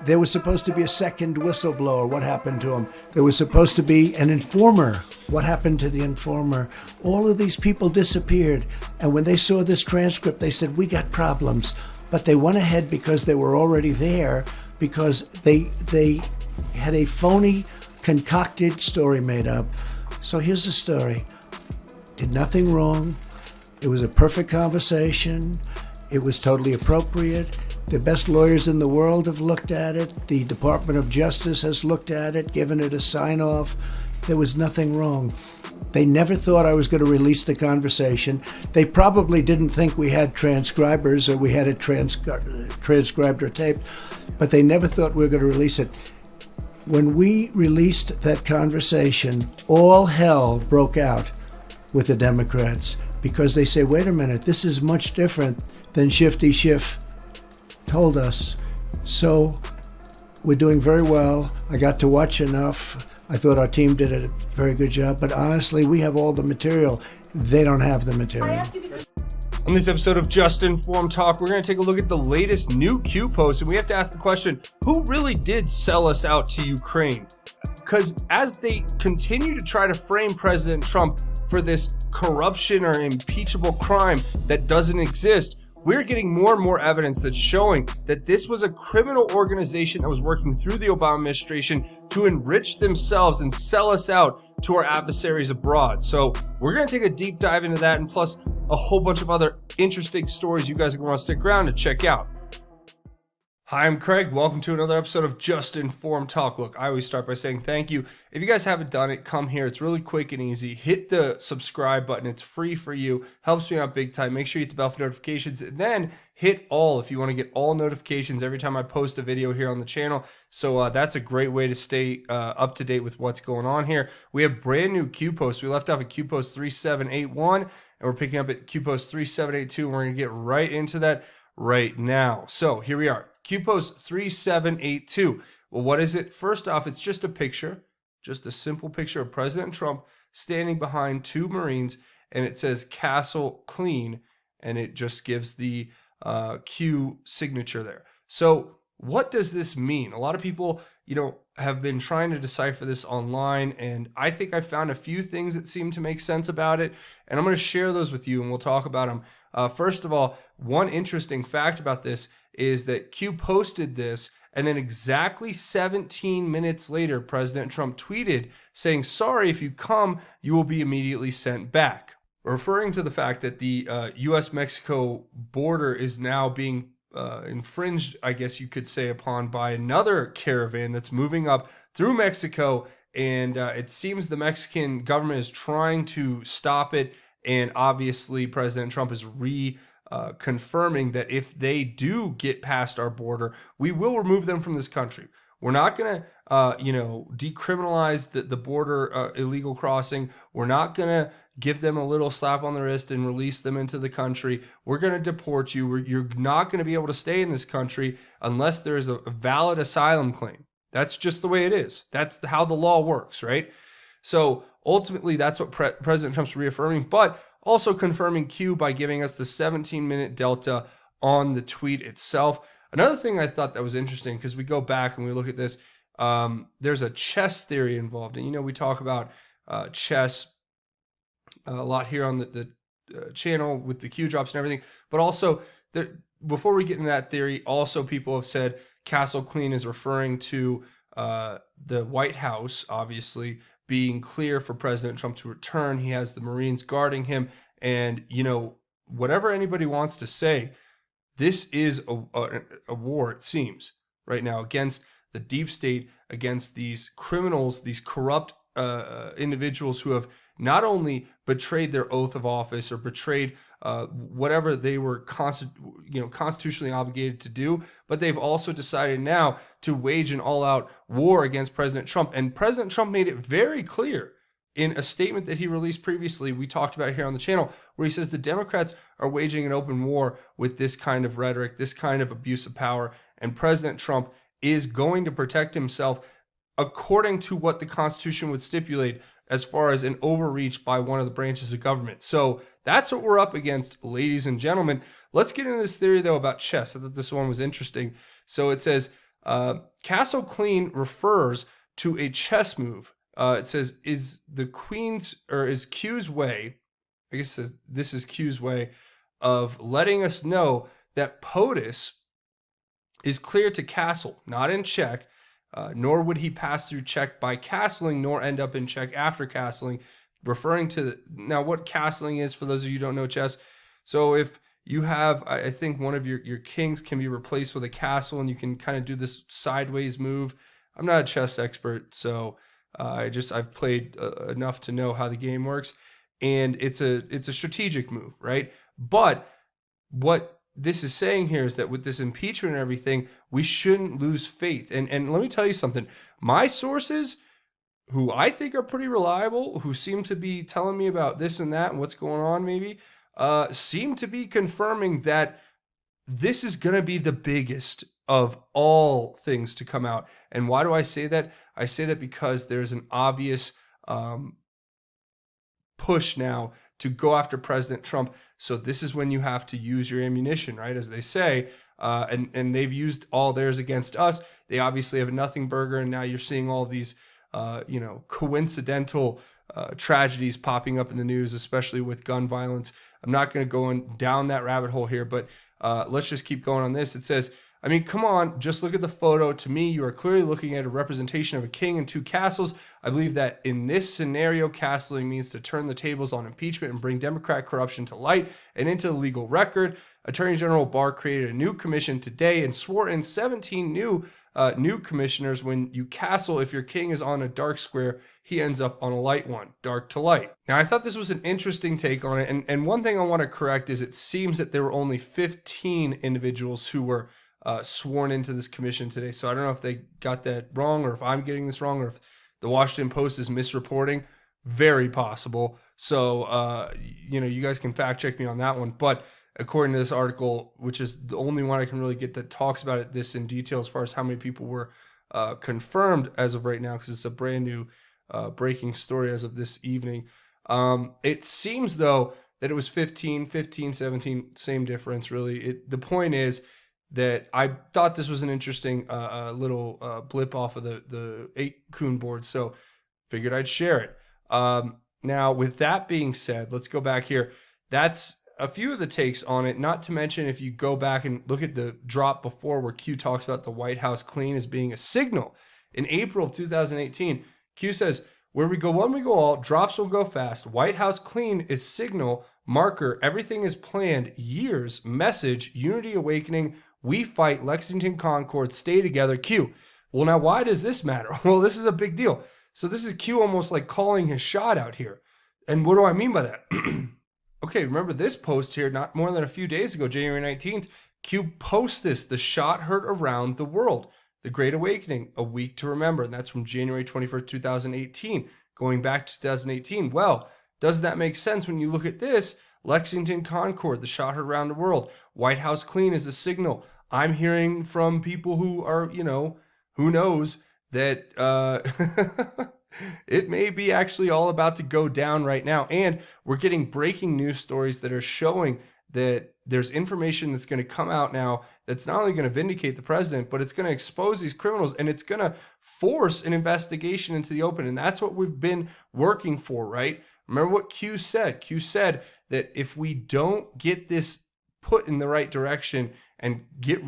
There was supposed to be a second whistleblower. What happened to him? There was supposed to be an informer. What happened to the informer? All of these people disappeared. And when they saw this transcript, they said, we got problems. But they went ahead because they were already there, because they had a phony, concocted story made up. So here's the story. Did nothing wrong. It was a perfect conversation. It was totally appropriate. The best lawyers in the world have looked at it. The Department of Justice has looked at it, given it a sign-off. There was nothing wrong. They never thought I was going to release the conversation. They probably didn't think we had transcribers or we had it transcribed or taped, but they never thought we were going to release it. When we released that conversation, all hell broke out with the Democrats because they say, wait a minute, this is much different than Shifty Schiff told us. So we're doing very well. I got to watch enough. I thought our team did a very good job, but honestly, we have all the material. They don't have the material. On this episode of Just Informed Talk, we're going to take a look at the latest new Q post, and we have to ask the question, who really did sell us out to Ukraine? Because as they continue to try to frame President Trump for this corruption or impeachable crime that doesn't exist, we're getting more and more evidence that's showing that this was a criminal organization that was working through the Obama administration to enrich themselves and sell us out to our adversaries abroad. So we're going to take a deep dive into that, and plus a whole bunch of other interesting stories you guys are going to want to stick around to check out. Hi, I'm Craig. Welcome to another episode of Just Informed Talk. Look, I always start by saying thank you. If you guys haven't done it, come here. It's really quick and easy. Hit the subscribe button. It's free for you. Helps me out big time. Make sure you hit the bell for notifications. And then hit all if you want to get all notifications every time I post a video here on the channel. So that's a great way to stay up to date with what's going on here. We have brand new Q posts. We left off at Q post 3781, and we're picking up at Q post 3782. And we're going to get right into that right now. So here we are. Q post 3782. Well, what is it? First off, it's just a picture, just a simple picture of President Trump standing behind two Marines, and it says Castle Clean, and it just gives the Q signature there. So what does this mean? A lot of people, have been trying to decipher this online, and I think I found a few things that seem to make sense about it, and I'm going to share those with you, and we'll talk about them. First of all, one interesting fact about this is that Q posted this, and then exactly 17 minutes later, President Trump tweeted saying, sorry, if you come, you will be immediately sent back, referring to the fact that the U.S.-Mexico border is now being infringed, I guess you could say, upon by another caravan that's moving up through Mexico, and it seems the Mexican government is trying to stop it, and obviously President Trump is confirming that if they do get past our border, we will remove them from this country. We're not going to, decriminalize the border illegal crossing. We're not going to give them a little slap on the wrist and release them into the country. We're going to deport you. You're not going to be able to stay in this country unless there is a valid asylum claim. That's just the way it is. That's how the law works, right? So ultimately, that's what President Trump's reaffirming, but also confirming Q by giving us the 17-minute delta on the tweet itself. Another thing I thought that was interesting, because we go back and we look at this, there's a chess theory involved. And, we talk about chess a lot here on the channel with the Q drops and everything. But also, before we get into that theory, also people have said Castle Clean is referring to the White House, obviously, being clear for President Trump to return. He has the Marines guarding him. And, whatever anybody wants to say, this is a war, it seems, right now against the deep state, against these criminals, these corrupt individuals who have not only betrayed their oath of office or betrayed whatever they were constitutionally obligated to do, but they've also decided now to wage an all-out war against President Trump. And President Trump made it very clear in a statement that he released previously, we talked about here on the channel, where he says the Democrats are waging an open war with this kind of rhetoric, this kind of abuse of power, and President Trump is going to protect himself according to what the Constitution would stipulate as far as an overreach by one of the branches of government. So that's what we're up against, ladies and gentlemen. Let's get into this theory, though, about chess. I thought this one was interesting. So it says, Castle clean refers to a chess move. It says, is Q's way, I guess it says this is Q's way of letting us know that POTUS is clear to castle, not in check, nor would he pass through check by castling, nor end up in check after castling, referring to, now what castling is, for those of you who don't know chess. So if you have, I think one of your kings can be replaced with a castle, and you can kind of do this sideways move. I'm not a chess expert, so I've played enough to know how the game works, and it's a strategic move, right? But what this is saying here is that with this impeachment and everything, we shouldn't lose faith. And let me tell you something. My sources, who I think are pretty reliable, who seem to be telling me about this and that and what's going on maybe, seem to be confirming that this is going to be the biggest of all things to come out. And why do I say that? I say that because there's an obvious push now to go after President Trump. So this is when you have to use your ammunition, right? As they say, and they've used all theirs against us. They obviously have a nothing burger, and now you're seeing all of these, coincidental tragedies popping up in the news, especially with gun violence. I'm not going to go down that rabbit hole here, but let's just keep going on this. It says, I mean, come on, just look at the photo. To me, you are clearly looking at a representation of a king and two castles. I believe that in this scenario, castling means to turn the tables on impeachment and bring Democrat corruption to light and into the legal record. Attorney General Barr created a new commission today and swore in 17 new commissioners. When you castle, if your king is on a dark square, he ends up on a light one, dark to light. Now, I thought this was an interesting take on it. And one thing I want to correct is it seems that there were only 15 individuals who were sworn into this commission today. So I don't know if they got that wrong, or if I'm getting this wrong, or if the Washington Post is misreporting. Very possible. So, you guys can fact check me on that one. But according to this article, which is the only one I can really get that talks about it this in detail as far as how many people were confirmed as of right now, because it's a brand new breaking story as of this evening. It seems, though, that it was 15, 17, same difference, really. The point is that I thought this was an interesting little blip off of the 8kun board, so figured I'd share it. Now, with that being said, let's go back here. That's a few of the takes on it, not to mention if you go back and look at the drop before where Q talks about the White House clean as being a signal. In April of 2018, Q says, where we go one, we go all, drops will go fast. White House clean is signal, marker, everything is planned, years, message, unity awakening, we fight, Lexington Concord, stay together, Q. Well, now why does this matter? Well, this is a big deal. So this is Q almost like calling his shot out here. And what do I mean by that? Okay, remember this post here, not more than a few days ago, January 19th, Q posts this, the shot heard around the world, the Great Awakening, a week to remember. And that's from January 21st, 2018, going back to 2018. Well, doesn't that make sense when you look at this? Lexington Concord, the shot heard around the world. White House clean is a signal. I'm hearing from people who are, who knows that it may be actually all about to go down right now. And we're getting breaking news stories that are showing that there's information that's going to come out now that's not only going to vindicate the president, but it's going to expose these criminals, and it's going to force an investigation into the open. And that's what we've been working for, right? Remember what Q said. Q said that if we don't get this put in the right direction and get,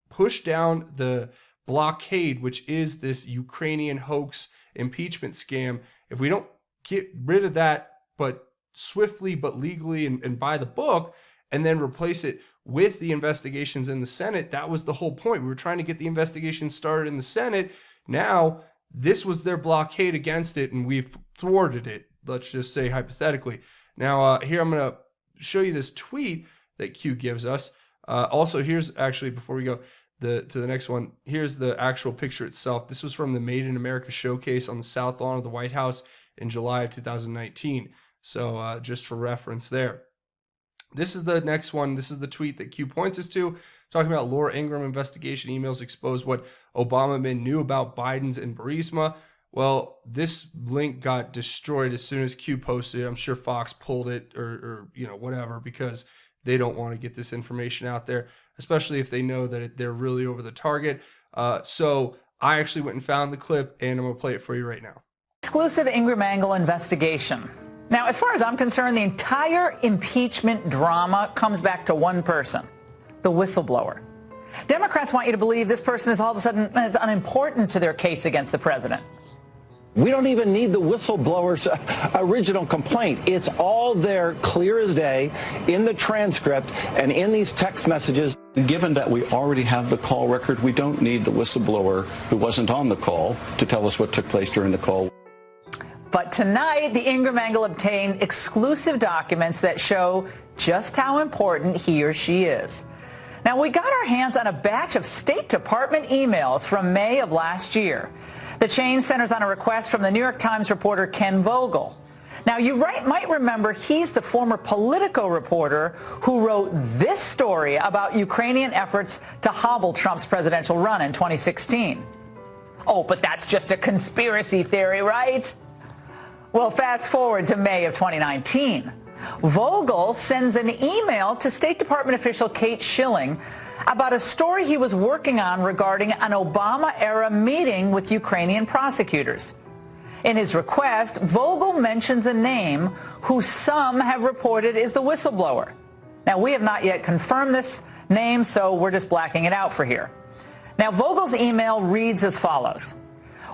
push down the blockade, which is this Ukrainian hoax impeachment scam, if we don't get rid of that, but swiftly, but legally and by the book, and then replace it with the investigations in the Senate, that was the whole point. We were trying to get the investigation started in the Senate. Now, this was their blockade against it, and we've thwarted it, let's just say hypothetically. Now, here I'm going to show you this tweet that Q gives us. Also, here's actually, before we go to the next one, here's the actual picture itself. This was from the Made in America showcase on the South Lawn of the White House in July of 2019. So just for reference there. This is the next one. This is the tweet that Q points us to, talking about Laura Ingraham investigation emails expose what Obama admin knew about Biden's and Burisma. Well, this link got destroyed as soon as Q posted it. I'm sure Fox pulled it or whatever, because they don't want to get this information out there, especially if they know that they're really over the target. So I actually went and found the clip, and I'm going to play it for you right now. Exclusive Ingram Angle investigation. Now, as far as I'm concerned, the entire impeachment drama comes back to one person, the whistleblower. Democrats want you to believe this person is all of a sudden unimportant to their case against the president. We don't even need the whistleblower's original complaint. It's all there, clear as day, in the transcript and in these text messages. Given that we already have the call record, we don't need the whistleblower who wasn't on the call to tell us what took place during the call. But tonight, the Ingram Angle obtained exclusive documents that show just how important he or she is. Now, we got our hands on a batch of State Department emails from May of last year. The chain centers on a request from the New York Times reporter Ken Vogel. Now, you might remember he's the former Politico reporter who wrote this story about Ukrainian efforts to hobble Trump's presidential run in 2016. Oh, but that's just a conspiracy theory, right? Well, fast forward to May of 2019. Vogel sends an email to State Department official Kate Schilling about a story he was working on regarding an Obama-era meeting with Ukrainian prosecutors. In his request, Vogel mentions a name who some have reported is the whistleblower. Now, we have not yet confirmed this name, so we're just blacking it out for here. Now, Vogel's email reads as follows.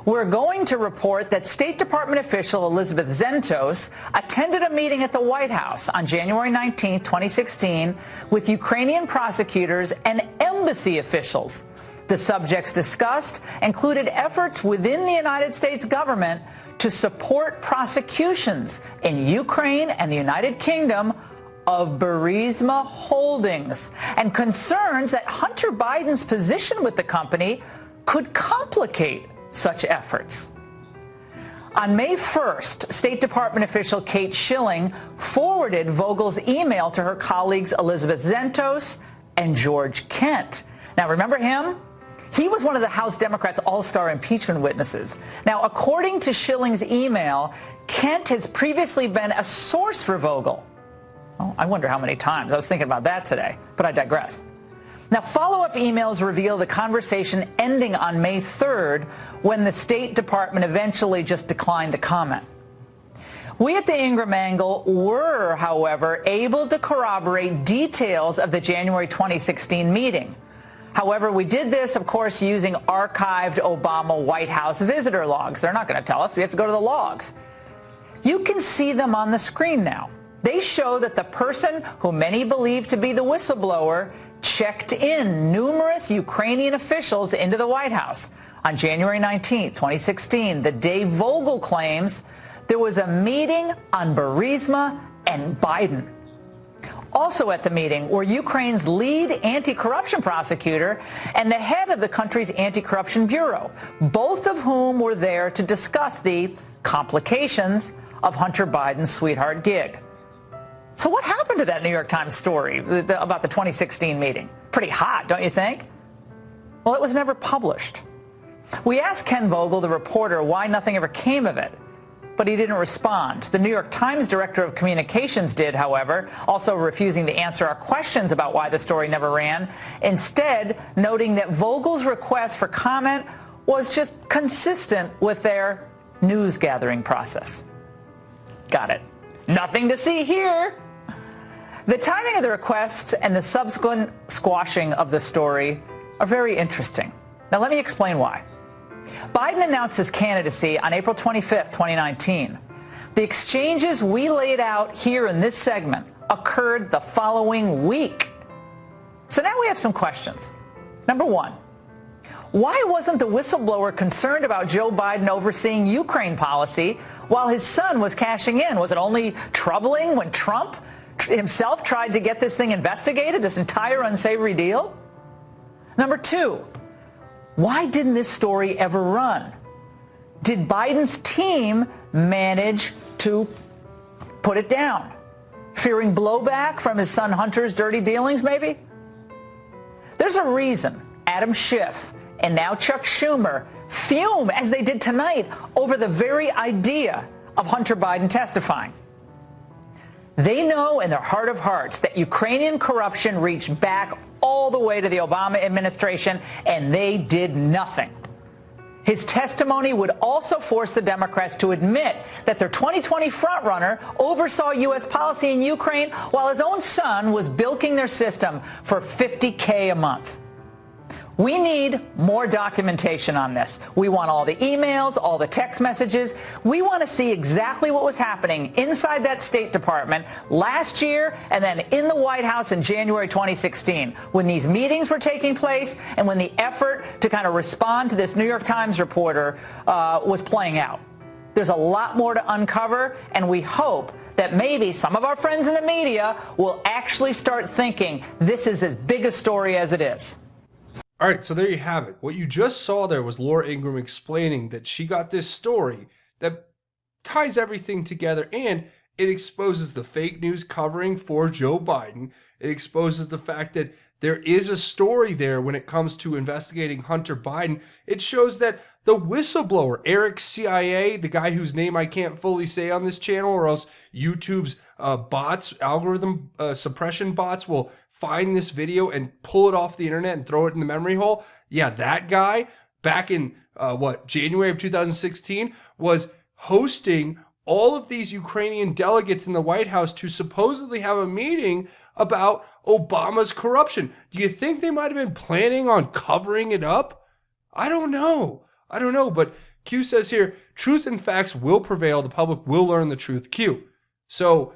We're going to report that State Department official Elizabeth Zentos attended a meeting at the White House on January 19, 2016, with Ukrainian prosecutors and embassy officials. The subjects discussed included efforts within the United States government to support prosecutions in Ukraine and the United Kingdom of Burisma Holdings and concerns that Hunter Biden's position with the company could complicate such efforts. On May 1st, State Department official Kate Schilling forwarded Vogel's email to her colleagues Elizabeth Zentos and George Kent. Now, remember him? He was one of the House Democrats' all-star impeachment witnesses. Now, according to Schilling's email, Kent has previously been a source for Vogel. Oh, I wonder how many times. I was thinking about that today, but I digress. Now, follow-up emails reveal the conversation ending on May 3rd when the State Department eventually just declined to comment. We at the Ingram Angle were, however, able to corroborate details of the January 2016 meeting. However, we did this, of course, using archived Obama White House visitor logs. They're not going to tell us. We have to go to the logs. You can see them on the screen now. They show that the person who many believe to be the whistleblower checked in numerous Ukrainian officials into the White House on January 19, 2016, the day Vogel claims there was a meeting on Burisma and Biden. Also at the meeting were Ukraine's lead anti-corruption prosecutor and the head of the country's anti-corruption bureau, both of whom were there to discuss the complications of Hunter Biden's sweetheart gig. So what happened to that New York Times story about the 2016 meeting? Pretty hot, don't you think? Well, it was never published. We asked Ken Vogel, the reporter, why nothing ever came of it, but he didn't respond. The New York Times director of communications did, however, also refusing to answer our questions about why the story never ran, instead noting that Vogel's request for comment was just consistent with their news-gathering process. Got it. Nothing to see here. The timing of the request and the subsequent squashing of the story are very interesting. Now, let me explain why. Biden announced his candidacy on April 25th, 2019. The exchanges we laid out here in this segment occurred the following week. So now we have some questions. Number one, why wasn't the whistleblower concerned about Joe Biden overseeing Ukraine policy while his son was cashing in? Was it only troubling when Trump himself tried to get this thing investigated, this entire unsavory deal? Number two, why didn't this story ever run? Did Biden's team manage to put it down? Fearing blowback from his son Hunter's dirty dealings, maybe? There's a reason Adam Schiff and now Chuck Schumer fume, as they did tonight, over the very idea of Hunter Biden testifying. They know in their heart of hearts that Ukrainian corruption reached back all the way to the Obama administration, and they did nothing. His testimony would also force the Democrats to admit that their 2020 frontrunner oversaw U.S. policy in Ukraine while his own son was bilking their system for $50K a month. We need more documentation on this. We want all the emails, all the text messages. We want to see exactly what was happening inside that State Department last year and then in the White House in January 2016 when these meetings were taking place and when the effort to kind of respond to this New York Times reporter was playing out. There's a lot more to uncover, and we hope that maybe some of our friends in the media will actually start thinking this is as big a story as it is. All right, so there you have it. What you just saw there was Laura Ingraham explaining that she got this story that ties everything together, and it exposes the fake news covering for Joe Biden. It exposes the fact that there is a story there when it comes to investigating Hunter Biden. It shows that the whistleblower, Eric CIA, the guy whose name I can't fully say on this channel, or else YouTube's bots, algorithm suppression bots will find this video and pull it off the internet and throw it in the memory hole. Yeah, that guy back in January of 2016 was hosting all of these Ukrainian delegates in the White House to supposedly have a meeting about Obama's corruption. Do you think they might have been planning on covering it up? I don't know, but Q says here, truth and facts will prevail. The public will learn the truth. Q. So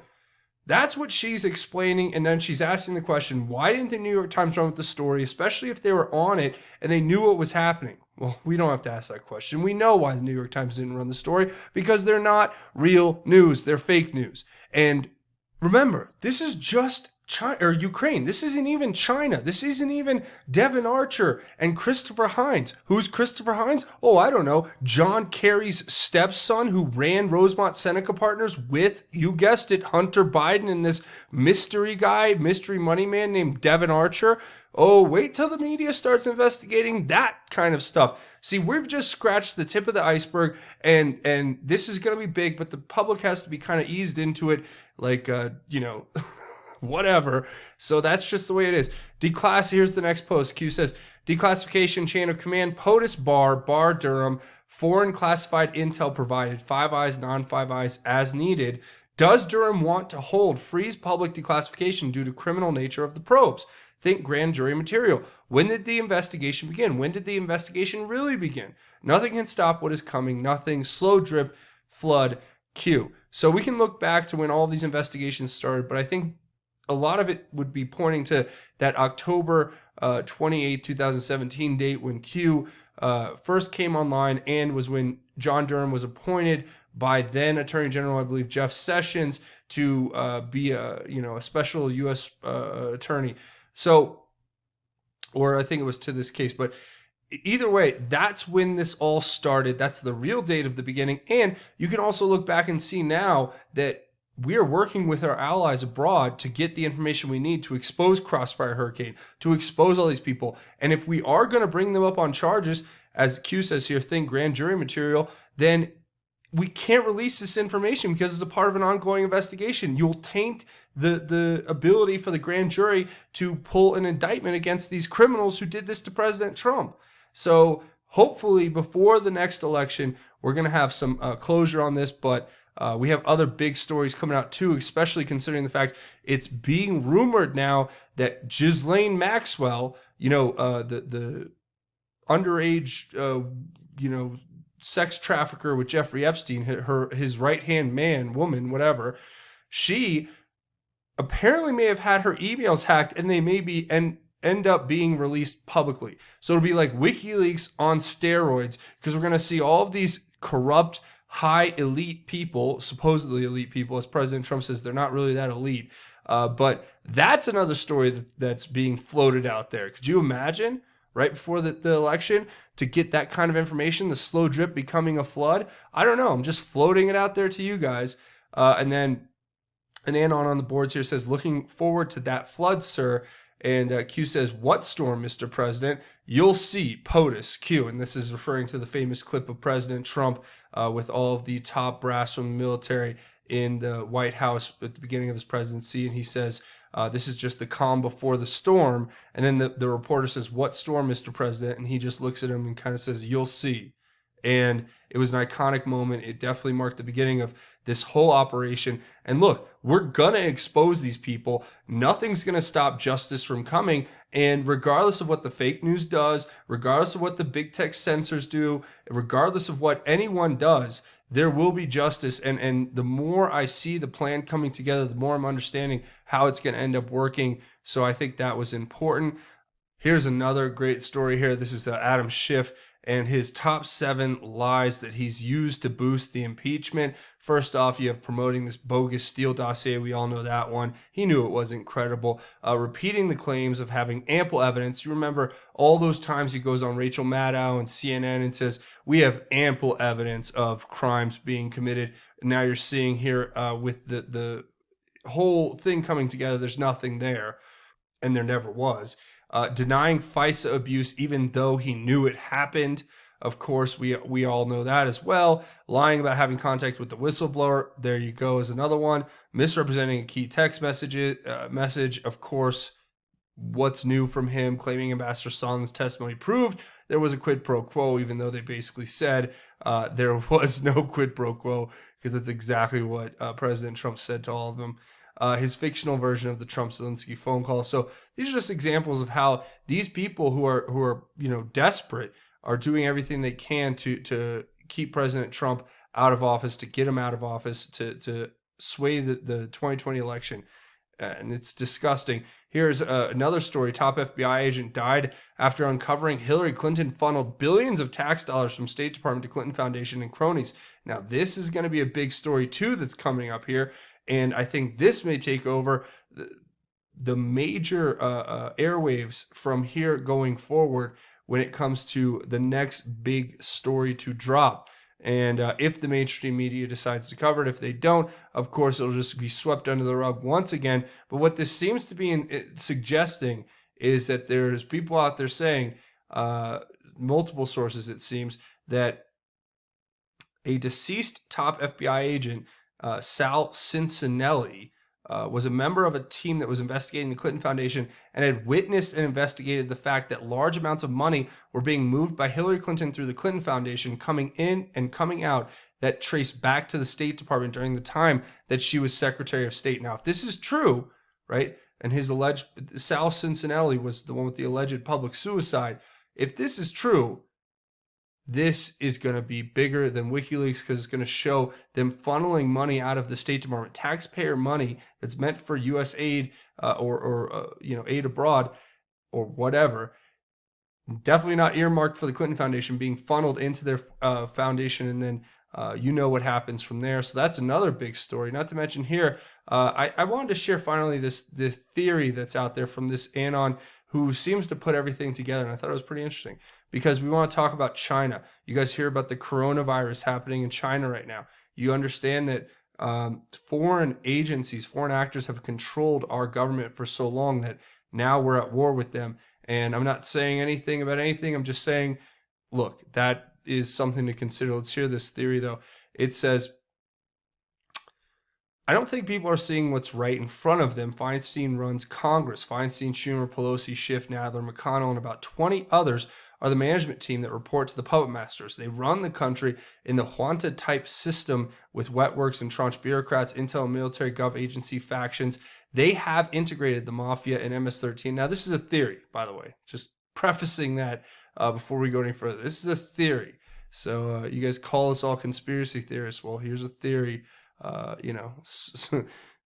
that's what she's explaining, and then she's asking the question, why didn't the New York Times run with the story, especially if they were on it and they knew what was happening? Well, we don't have to ask that question. We know why the New York Times didn't run the story, because they're not real news. They're fake news. And remember, this is just China or Ukraine. This isn't even China. This isn't even Devin Archer and Christopher Hines. Who's Christopher Hines? Oh, I don't know. John Kerry's stepson who ran Rosemont Seneca Partners with, you guessed it, Hunter Biden and this mystery guy, mystery money man named Devin Archer. Oh, wait till the media starts investigating that kind of stuff. See, we've just scratched the tip of the iceberg, and this is going to be big, but the public has to be kind of eased into it, like, whatever. So that's just the way it is. Here's the next post. Q says, declassification chain of command, POTUS bar Durham, foreign classified intel provided, Five Eyes, non-Five Eyes as needed. Does Durham want to freeze public declassification due to criminal nature of the probes? Think grand jury material. When did the investigation begin? When did the investigation really begin? Nothing can stop what is coming. Nothing. Slow drip, flood, Q. So we can look back to when all these investigations started, but I think a lot of it would be pointing to that October 28, 2017 date when Q first came online, and was when John Durham was appointed by then Attorney General, I believe, Jeff Sessions, to be a special U.S. attorney. So, or I think it was to this case, but either way, that's when this all started. That's the real date of the beginning. And you can also look back and see now that we are working with our allies abroad to get the information we need to expose Crossfire Hurricane, to expose all these people. And if we are going to bring them up on charges, as Q says here, think grand jury material, then we can't release this information because it's a part of an ongoing investigation. You'll taint the ability for the grand jury to pull an indictment against these criminals who did this to President Trump. So hopefully before the next election, we're going to have some closure on this, but we have other big stories coming out too, especially considering the fact it's being rumored now that Ghislaine Maxwell, the underage, sex trafficker with Jeffrey Epstein, his right-hand man, woman, whatever, she apparently may have had her emails hacked, and they may be end up being released publicly. So it'll be like WikiLeaks on steroids, because we're going to see all of these corrupt, high elite people, supposedly elite people, as President Trump says, they're not really that elite. But that's another story that's being floated out there. Could you imagine right before the election to get that kind of information, the slow drip becoming a flood? I don't know. I'm just floating it out there to you guys. And then an anon on the boards here says, looking forward to that flood, sir. And Q says, what storm, Mr. President? You'll see, POTUS, Q. And this is referring to the famous clip of President Trump with all of the top brass from the military in the White House at the beginning of his presidency, and he says, this is just the calm before the storm. And then the reporter says, "What storm, Mr. President?" And he just looks at him and kind of says, "You'll see." And it was an iconic moment. It definitely marked the beginning of this whole operation. And look, we're going to expose these people. Nothing's going to stop justice from coming. And regardless of what the fake news does, regardless of what the big tech censors do, regardless of what anyone does, there will be justice. And the more I see the plan coming together, the more I'm understanding how it's going to end up working. So I think that was important. Here's another great story here. This is Adam Schiff and his top 7 lies that he's used to boost the impeachment. First off, you have promoting this bogus Steele dossier. We all know that one. He knew it wasn't credible. Repeating the claims of having ample evidence. You remember all those times he goes on Rachel Maddow and CNN and says, we have ample evidence of crimes being committed. Now you're seeing here with the whole thing coming together, there's nothing there, and there never was. Denying FISA abuse even though he knew it happened. Of course, we all know that as well. Lying about having contact with the whistleblower. There you go, is another one. Misrepresenting a key text message. Of course, what's new from him? Claiming Ambassador Sondland's testimony proved there was a quid pro quo, even though they basically said there was no quid pro quo, because that's exactly what President Trump said to all of them. His fictional version of the Trump-Zelensky phone call. So these are just examples of how these people who are desperate are doing everything they can to keep President Trump out of office, to get him out of office, to sway the 2020 election. And it's disgusting. Here's another story. Top FBI agent died after uncovering Hillary Clinton funneled billions of tax dollars from State Department to Clinton Foundation and cronies. Now, this is going to be a big story, too, that's coming up here. And I think this may take over the major airwaves from here going forward when it comes to the next big story to drop. And if the mainstream media decides to cover it, if they don't, of course, it'll just be swept under the rug once again. But what this seems to be suggesting is that there's people out there saying, multiple sources it seems, that a deceased top FBI agent, Sal Cincinnati, was a member of a team that was investigating the Clinton Foundation and had witnessed and investigated the fact that large amounts of money were being moved by Hillary Clinton through the Clinton Foundation, coming in and coming out, that traced back to the State Department during the time that she was Secretary of State. Now, if this is true, right, and his alleged, Sal Cincinnati was the one with the alleged public suicide, if this is true, this is going to be bigger than WikiLeaks, because it's going to show them funneling money out of the State Department, taxpayer money that's meant for U.S. aid or aid abroad or whatever. Definitely not earmarked for the Clinton Foundation, being funneled into their foundation, and then what happens from there. So that's another big story. Not to mention here, I wanted to share finally the theory that's out there from this Anon who seems to put everything together, and I thought it was pretty interesting. Because we want to talk about China. You guys hear about the coronavirus happening in China right now. You understand that foreign agencies, foreign actors have controlled our government for so long that now we're at war with them. And I'm not saying anything about anything. I'm just saying, look, that is something to consider. Let's hear this theory, though. It says, I don't think people are seeing what's right in front of them. Feinstein runs Congress. Feinstein, Schumer, Pelosi, Schiff, Nadler, McConnell, and about 20 others are the management team that report to the puppet masters. They run the country in the Junta-type system with wetworks and tranche bureaucrats, intel, military, gov agency factions. They have integrated the mafia and MS-13. Now, this is a theory, by the way. Just prefacing that before we go any further. This is a theory. So you guys call us all conspiracy theorists. Well, here's a theory.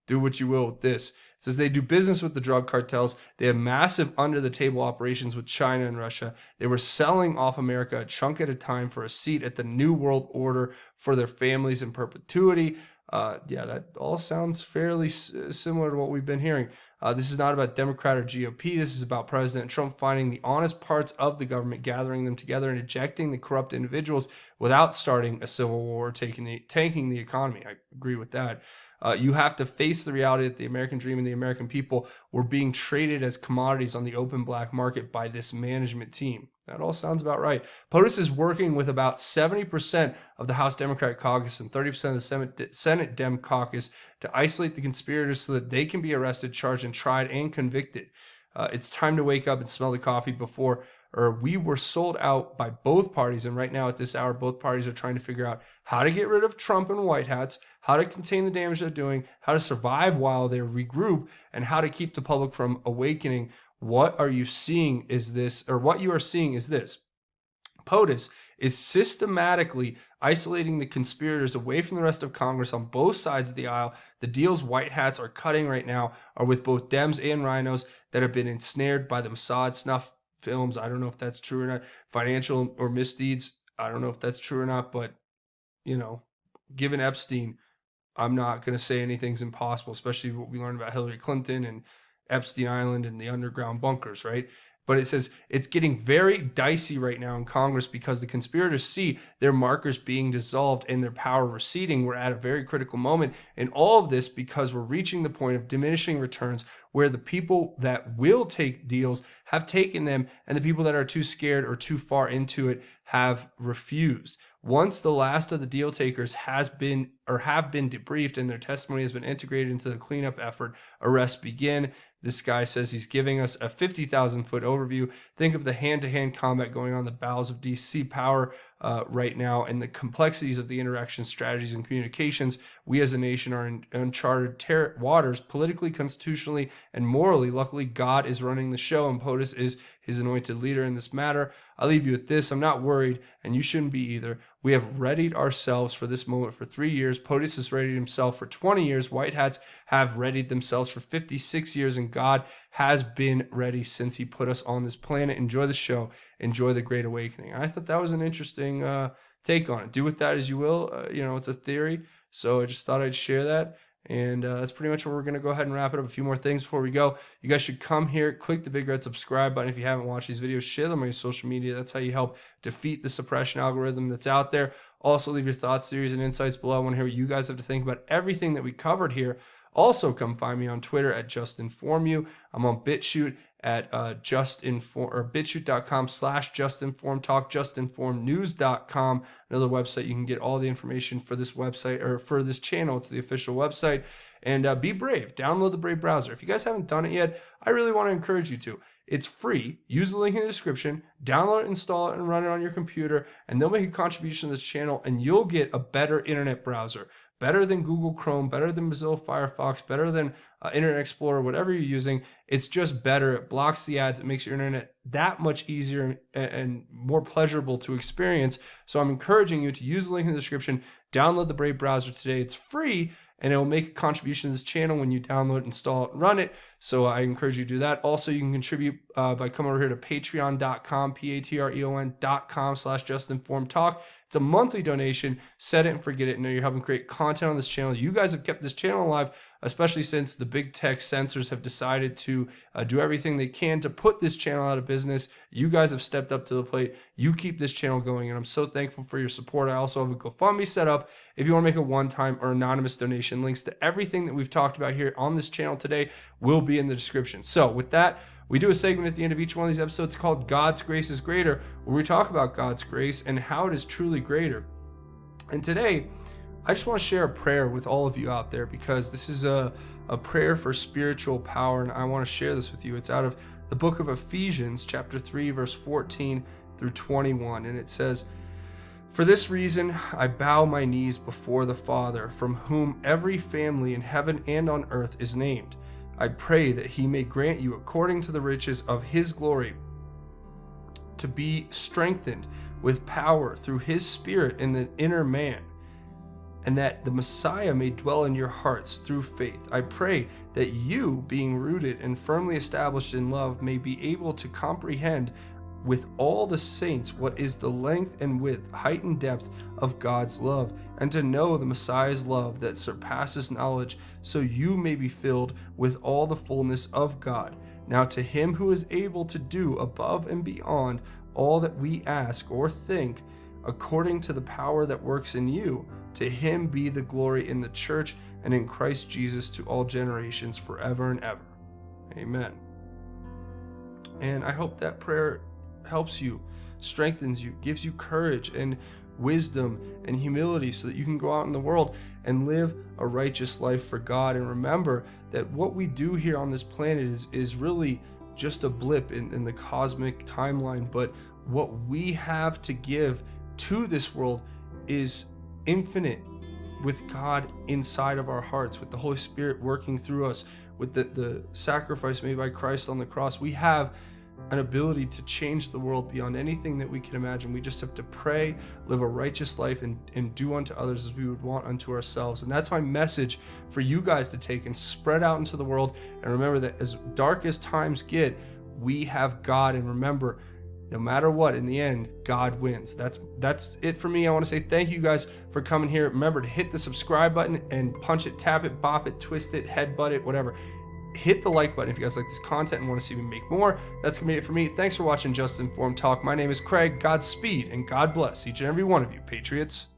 Do what you will with this. It says they do business with the drug cartels. They have massive under-the-table operations with China and Russia. They were selling off America a chunk at a time for a seat at the New World Order for their families in perpetuity. That all sounds fairly similar to what we've been hearing. This is not about Democrat or GOP. This is about President Trump finding the honest parts of the government, gathering them together, and ejecting the corrupt individuals without starting a civil war or tanking the economy. I agree with that. You have to face the reality that the American dream and the American people were being traded as commodities on the open black market by this management team. That all sounds about right. POTUS is working with about 70% of the House Democratic caucus and 30% of the Senate Dem caucus to isolate the conspirators so that they can be arrested, charged, and tried and convicted. It's time to wake up and smell the coffee before we were sold out by both parties. And right now at this hour, both parties are trying to figure out how to get rid of Trump and white hats, how to contain the damage they're doing, how to survive while they regroup, and how to keep the public from awakening. What are you seeing is this, or what you are seeing is this. POTUS is systematically isolating the conspirators away from the rest of Congress on both sides of the aisle. The deals white hats are cutting right now are with both Dems and rhinos that have been ensnared by the Mossad snuff films. I don't know if that's true or not. Financial or misdeeds. I don't know if that's true or not, but, you know, given Epstein, I'm not going to say anything's impossible, especially what we learned about Hillary Clinton and Epstein Island and the underground bunkers, right? But it says it's getting very dicey right now in Congress because the conspirators see their markers being dissolved and their power receding. We're at a very critical moment in all of this because we're reaching the point of diminishing returns where the people that will take deals have taken them and the people that are too scared or too far into it have refused. Once the last of the deal takers have been debriefed and their testimony has been integrated into the cleanup effort, arrests begin. This guy says he's giving us a 50,000-foot overview. Think of the hand-to-hand combat going on in the bowels of DC power right now and the complexities of the interaction strategies and communications. We as a nation are in uncharted waters, politically, constitutionally, and morally. Luckily, God is running the show, and POTUS is his anointed leader in this matter. I'll leave you with this. I'm not worried, and you shouldn't be either. We have readied ourselves for this moment for 3 years. POTUS has readied himself for 20 years. White hats have readied themselves for 56 years, and God has been ready since he put us on this planet. Enjoy the show. Enjoy the Great Awakening. I thought that was an interesting take on it. Do with that as you will. You know, it's a theory, so I just thought I'd share that. And that's pretty much where we're going to go ahead and wrap it up. A few more things before we go. You guys should come here, click the big red subscribe button if you haven't watched these videos. Share them on your social media. That's how you help defeat the suppression algorithm that's out there. Also, leave your thoughts, theories, and insights below. I want to hear what you guys have to think about everything that we covered here. Also, come find me on Twitter at JustInformYou. I'm on BitChute at bitshoot.com/justinformedtalk, justinformednews.com, another website. You can get all the information for this website or for this channel. It's the official website. And be brave. Download the Brave browser. If you guys haven't done it yet, I really want to encourage you to. It's free. Use the link in the description. Download it, install it, and run it on your computer. And they'll make a contribution to this channel, and you'll get a better internet browser. Better than Google Chrome, better than Mozilla Firefox, better than Internet Explorer, whatever you're using. It's just better. It blocks the ads. It makes your internet that much easier and more pleasurable to experience. So I'm encouraging you to use the link in the description. Download the Brave browser today. It's free, and it will make a contribution to this channel when you download, install it, and run it. So I encourage you to do that. Also, you can contribute by coming over here to patreon.com, patreon.com/justinformedtalk. It's a monthly donation. Set it and forget it. And know you're helping create content on this channel. You guys have kept this channel alive, especially since the big tech censors have decided to do everything they can to put this channel out of business. You guys have stepped up to the plate. You keep this channel going, and I'm so thankful for your support. I also have a GoFundMe set up if you want to make a one-time or anonymous donation. Links to everything that we've talked about here on this channel today will be in the description. So with that, we do a segment at the end of each one of these episodes called God's Grace is Greater, where we talk about God's grace and how it is truly greater. And today, I just want to share a prayer with all of you out there because this is a prayer for spiritual power, and I want to share this with you. It's out of the book of Ephesians, chapter 3, verse 14 through 21, and it says, "For this reason I bow my knees before the Father, from whom every family in heaven and on earth is named. I pray that he may grant you, according to the riches of his glory, to be strengthened with power through his Spirit in the inner man, and that the Messiah may dwell in your hearts through faith. I pray that you, being rooted and firmly established in love, may be able to comprehend with all the saints what is the length and width, height and depth of God's love, and to know the Messiah's love that surpasses knowledge, so you may be filled with all the fullness of God. Now to him who is able to do above and beyond all that we ask or think, according to the power that works in you, to him be the glory in the church and in Christ Jesus to all generations forever and ever. Amen. And I hope that prayer helps you, strengthens you, gives you courage and wisdom and humility so that you can go out in the world and live a righteous life for God. And remember that what we do here on this planet is really just a blip in the cosmic timeline, but what we have to give to this world is infinite, with God inside of our hearts, with the Holy Spirit working through us, with the sacrifice made by Christ on the cross. We have an ability to change the world beyond anything that we can imagine. We just have to pray, live a righteous life, and do unto others as we would want unto ourselves. And that's my message for you guys to take and spread out into the world. And remember that as dark as times get, we have God. And remember, no matter what, in the end, God wins. That's it for me. I want to say thank you guys for coming here. Remember to hit the subscribe button and punch it, tap it, bop it, twist it, headbutt it, whatever. Hit the like button if you guys like this content and want to see me make more. That's going to be it for me. Thanks for watching Just Informed Talk. My name is Craig. Godspeed and God bless each and every one of you, Patriots.